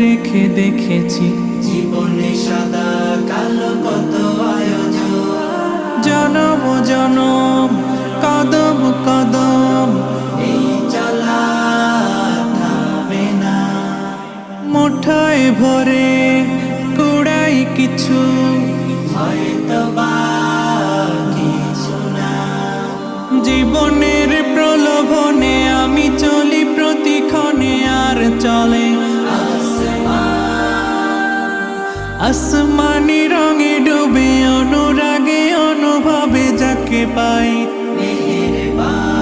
রেখে দেখেছি জীবনে সাদা কালো কত আয়োজন, জনম জনম কদম কদম এই চলা থামবে না। মুঠোয় ভরে কুড়াই কিছু হয়তো বা কিছু না, জীবনের প্রলোভনে আমি চলি প্রতিক্ষণে আর চলে আসমানি রঙে ডুবে অনুরাগে অনুভবে যাকে পাই মেহেরবান